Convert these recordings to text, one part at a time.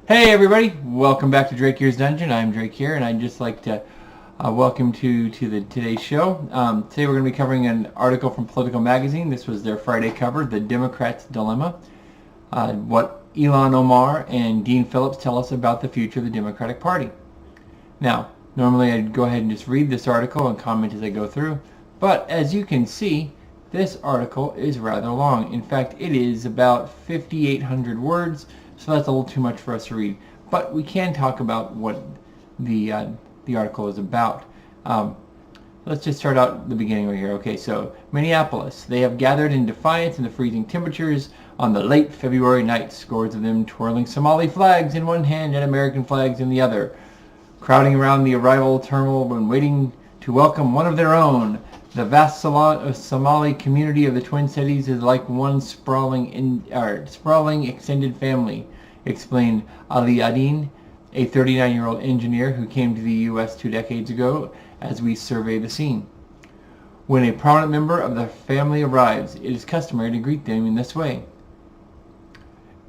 Hey everybody, welcome back to Drake Here's Dungeon. I'm Drake here, and I'd just like to welcome to today's show. Today we're going to be covering an article from Politico magazine. This was their Friday cover, The Democrats' Dilemma. What Ilhan Omar and Dean Phillips tell us about the future of the Democratic Party. Now, normally I'd go ahead and just read this article and comment as I go through, but as you can see, this article is rather long. In fact, it is about 5,800 words, so that's a little too much for us to read. But we can talk about what the article is about. Let's just start out at the beginning right here. Okay, so Minneapolis. They have gathered in defiance in the freezing temperatures on the late February night, scores of them twirling Somali flags in one hand and American flags in the other, crowding around the arrival terminal when waiting to welcome one of their own. The vast Somali community of the Twin Cities is like one sprawling extended family, explained Ali Adin, a 39-year-old engineer who came to the U.S. 2 decades ago, as we survey the scene. When a prominent member of the family arrives, it is customary to greet them in this way.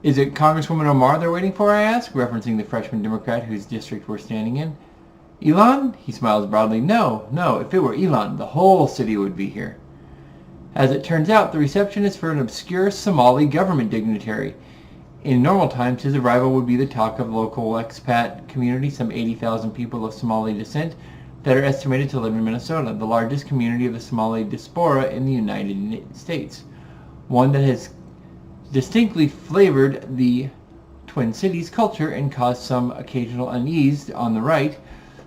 Is it Congresswoman Omar they're waiting for, I ask, referencing the freshman Democrat whose district we're standing in. Ilhan? He smiles broadly. No, if it were Ilhan, the whole city would be here. As it turns out, the reception is for an obscure Somali government dignitary. In normal times, his arrival would be the talk of the local expat community, some 80,000 people of Somali descent that are estimated to live in Minnesota, the largest community of the Somali diaspora in the United States. One that has distinctly flavored the Twin Cities culture and caused some occasional unease on the right,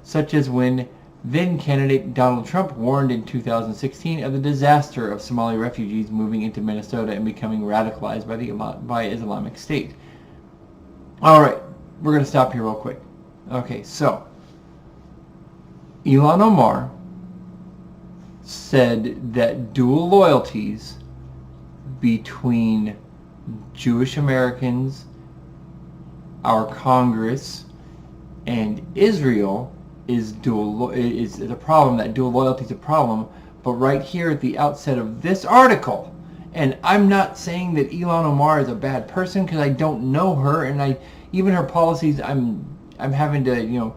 such as when then-candidate Donald Trump warned in 2016 of the disaster of Somali refugees moving into Minnesota and becoming radicalized by Islamic State. All right, we're going to stop here real quick. Okay, so Ilhan Omar said that dual loyalties between Jewish Americans, our Congress, and Israel is a problem, that dual loyalty is a problem. But right here at the outset of this article, and I'm not saying that Ilhan Omar is a bad person because I don't know her, and even her policies, I'm having to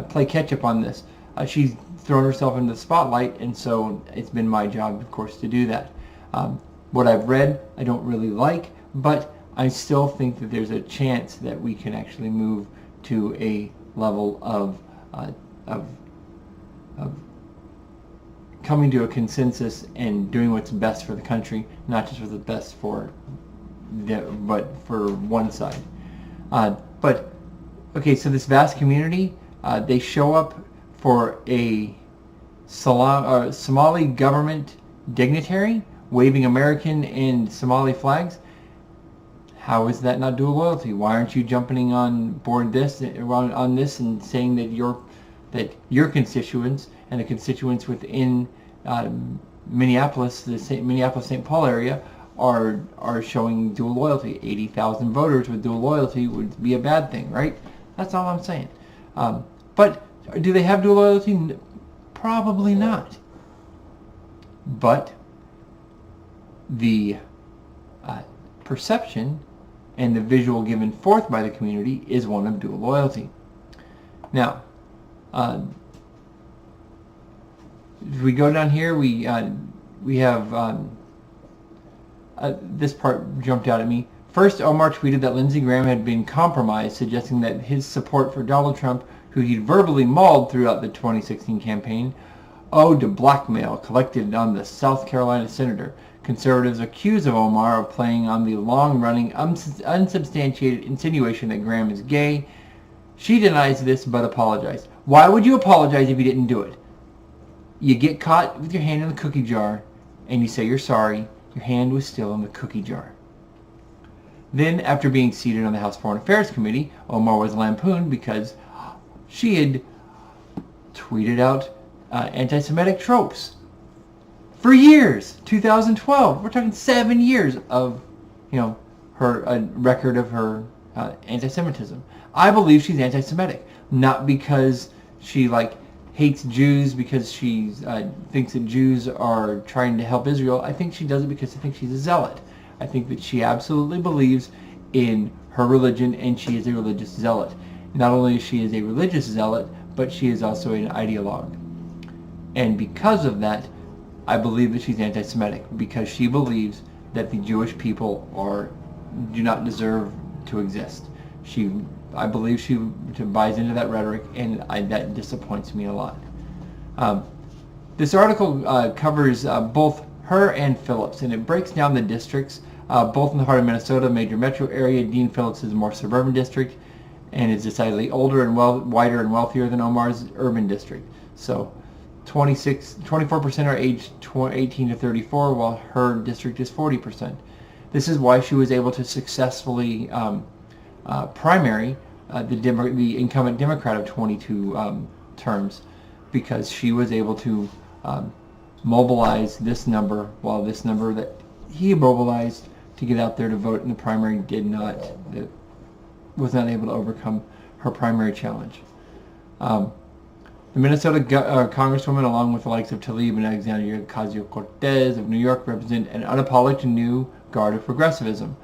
play catch up on this. She's thrown herself into the spotlight, and so it's been my job, of course, to do that. What I've read, I don't really like, but I still think that there's a chance that we can actually move to a level of coming to a consensus and doing what's best for the country, not just what's best but for one side. But okay, so this vast community, they show up for a Somali government dignitary waving American and Somali flags. How is that not dual loyalty? Why aren't you jumping on board this and saying that your constituents and the constituents within Minneapolis, the Minneapolis-St. Paul area, are showing dual loyalty? 80,000 voters with dual loyalty would be a bad thing, right? That's all I'm saying. But do they have dual loyalty? Probably not. But the perception and the visual given forth by the community is one of dual loyalty. Now, if we go down here, we have this part jumped out at me. First, Omar tweeted that Lindsey Graham had been compromised, suggesting that his support for Donald Trump, who he'd verbally mauled throughout the 2016 campaign, owed to blackmail collected on the South Carolina senator. Conservatives accuse of Omar of playing on the long-running, unsubstantiated insinuation that Graham is gay. She denies this but apologized. Why would you apologize if you didn't do it? You get caught with your hand in the cookie jar and you say you're sorry. Your hand was still in the cookie jar. Then, after being seated on the House Foreign Affairs Committee, Omar was lampooned because she had tweeted out anti-Semitic tropes. For years, 2012, we're talking 7 years of, her record of her anti-Semitism. I believe she's anti-Semitic, not because she hates Jews because she thinks that Jews are trying to help Israel. I think she does it because I think she's a zealot. I think that she absolutely believes in her religion, and she is a religious zealot. Not only is she a religious zealot, but she is also an ideologue. And because of that, I believe that she's anti-Semitic, because she believes that the Jewish people do not deserve to exist. I believe she buys into that rhetoric, and that disappoints me a lot. This article covers both her and Phillips, and it breaks down the districts, both in the heart of Minnesota, major metro area. Dean Phillips is a more suburban district, and is decidedly older and wider and wealthier than Omar's urban district. So 24% are aged 18 to 34, while her district is 40%. This is why she was able to successfully primary the incumbent Democrat of 22 terms, because she was able to mobilize this number, while this number that he mobilized to get out there to vote in the primary was not able to overcome her primary challenge. The Minnesota Congresswoman, along with the likes of Tlaib and Alexandria Ocasio-Cortez of New York, represent an unapologetic new guard of progressivism,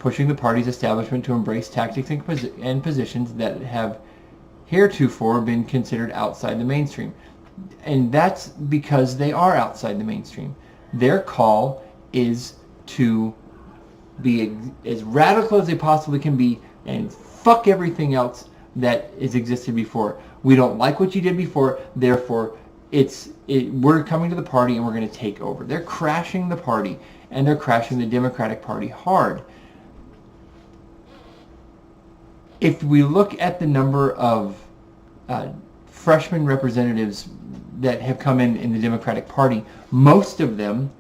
pushing the party's establishment to embrace tactics and positions that have heretofore been considered outside the mainstream. And that's because they are outside the mainstream. Their call is to be as radical as they possibly can be and fuck everything else that has existed before. We don't like what you did before, therefore we're coming to the party and we're going to take over. They're crashing the party, and they're crashing the Democratic Party hard. If we look at the number of freshman representatives that have come in the Democratic Party, most of them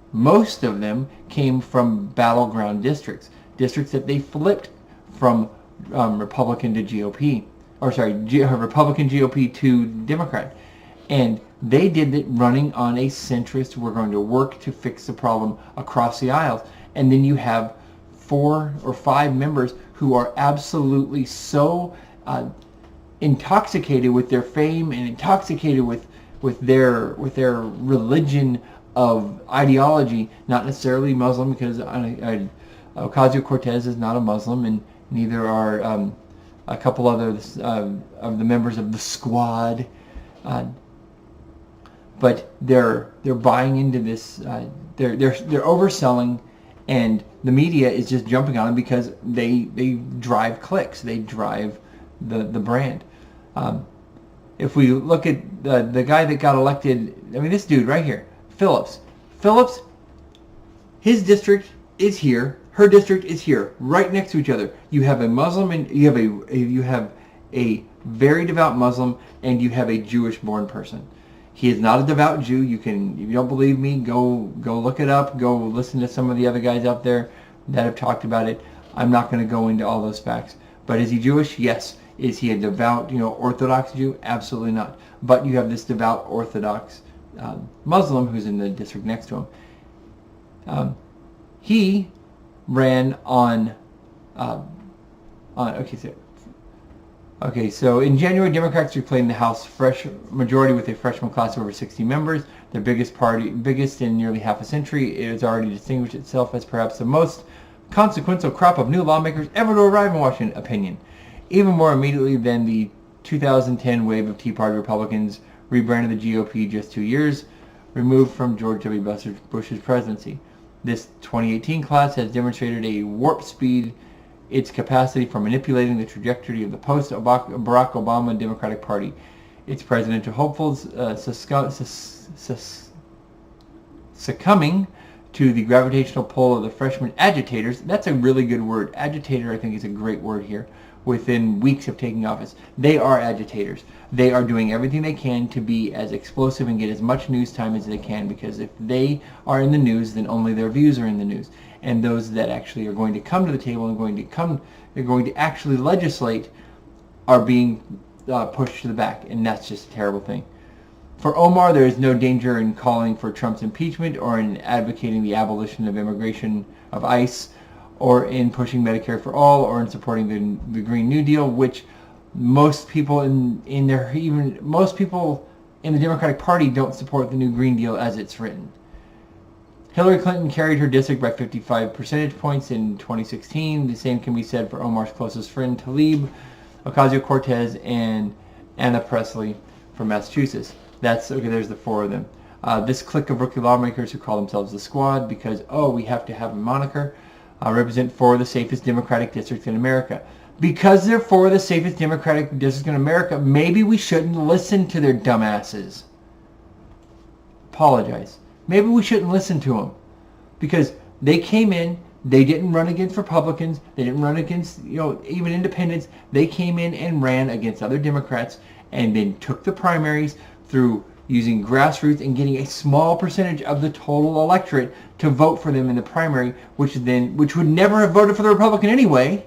came from battleground districts that they flipped from Republican to GOP, Republican GOP to Democrat. And they did it running on a centrist, we're going to work to fix the problem across the aisles. And then you have 4 or 5 members who are absolutely so intoxicated with their fame and intoxicated with their religion of ideology, not necessarily Muslim, because Ocasio-Cortez is not a Muslim, and neither are a couple others of the members of the squad. But they're buying into this. They're overselling, and the media is just jumping on them because they drive clicks. They drive the brand. If we look at the guy that got elected, I mean, this dude right here, Phillips, his district is here, her district is here, right next to each other. You have a Muslim, and you have a very devout Muslim, and you have a Jewish-born person. He is not a devout Jew. If you don't believe me, go look it up. Go listen to some of the other guys out there that have talked about it. I'm not going to go into all those facts. But is he Jewish? Yes. Is he a devout, Orthodox Jew? Absolutely not. But you have this devout Orthodox Muslim who's in the district next to him. He ran on. So in January, Democrats reclaimed the House majority with a freshman class of over 60 members. Their biggest in nearly half a century. It has already distinguished itself as perhaps the most consequential crop of new lawmakers ever to arrive in Washington, opinion. Even more immediately than the 2010 wave of Tea Party Republicans rebranded the GOP just 2 years removed from George W. Bush's presidency. This 2018 class has demonstrated a warp speed its capacity for manipulating the trajectory of the post-Barack Obama Democratic Party. Its presidential hopefuls succumbing to the gravitational pull of the freshman agitators. That's a really good word. Agitator, I think, is a great word here. Within weeks of taking office, they are agitators. They are doing everything they can to be as explosive and get as much news time as they can, because if they are in the news, then only their views are in the news. And those that actually are going to come to the table and they're going to actually legislate are being pushed to the back, and that's just a terrible thing. For Omar, there is no danger in calling for Trump's impeachment or in advocating the abolition of immigration of ICE, or in pushing Medicare for all, or in supporting the Green New Deal, which most people in the Democratic Party don't support the new Green Deal as it's written. Hillary Clinton carried her district by 55 percentage points in 2016. The same can be said for Omar's closest friend, Tlaib, Ocasio-Cortez, and Anna Presley from Massachusetts. That's okay. There's the 4 of them. This clique of rookie lawmakers who call themselves the Squad because, we have to have a moniker, represent 4 of the safest Democratic districts in America. Because they're 4 of the safest Democratic districts in America, maybe we shouldn't listen to their dumbasses. Apologize. Maybe we shouldn't listen to them. Because they came in, they didn't run against Republicans, they didn't run against, even independents. They came in and ran against other Democrats and then took the primaries through using grassroots and getting a small percentage of the total electorate to vote for them in the primary, which would never have voted for the Republican anyway.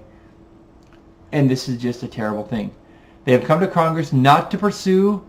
And this is just a terrible thing. They have come to Congress not to pursue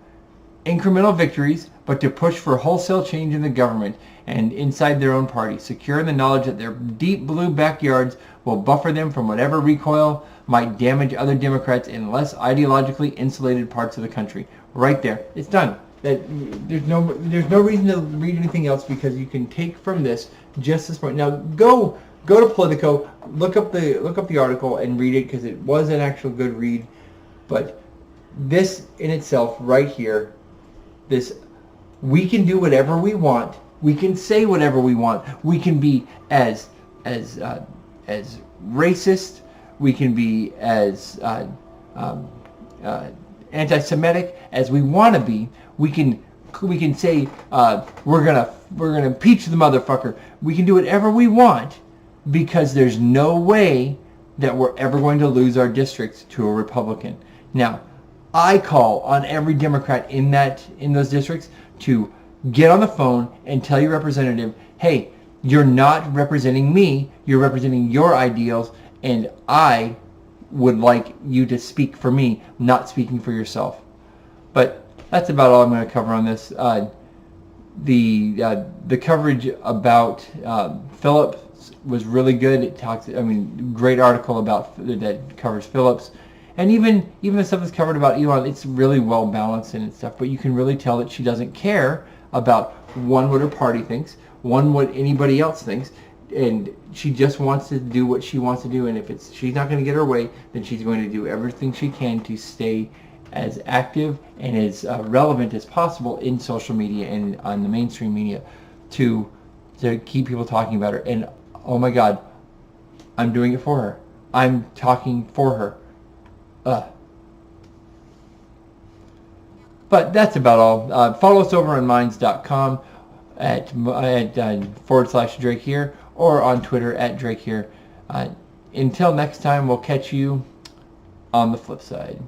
incremental victories, but to push for wholesale change in the government and inside their own party, secure in the knowledge that their deep blue backyards will buffer them from whatever recoil might damage other Democrats in less ideologically insulated parts of the country. Right there. It's done. There's no reason to read anything else, because you can take from this just this point. Now go to Politico, look up the article and read it, because it was an actual good read. But this in itself right here, we can do whatever we want. We can say whatever we want. We can be as racist. We can be as anti-Semitic as we want to be. We can say we're gonna impeach the motherfucker. We can do whatever we want, because there's no way that we're ever going to lose our districts to a Republican. Now, I call on every Democrat in those districts to get on the phone and tell your representative, hey, you're not representing me, you're representing your ideals, and I would like you to speak for me, not speaking for yourself. But that's about all I'm going to cover on this. The coverage about Phillips was really good. It talks, great article that covers Phillips. And even the stuff that's covered about Elon, it's really well balanced and stuff. But you can really tell that she doesn't care about what her party thinks, what anybody else thinks, and she just wants to do what she wants to do. And if she's not going to get her way, then she's going to do everything she can to stay as active and as relevant as possible in social media and on the mainstream media to keep people talking about her. And oh my God, I'm doing it for her. I'm talking for her. But that's about all. Follow us over on minds.com at /Drake here, or on Twitter at Drake here. Until next time, we'll catch you on the flip side.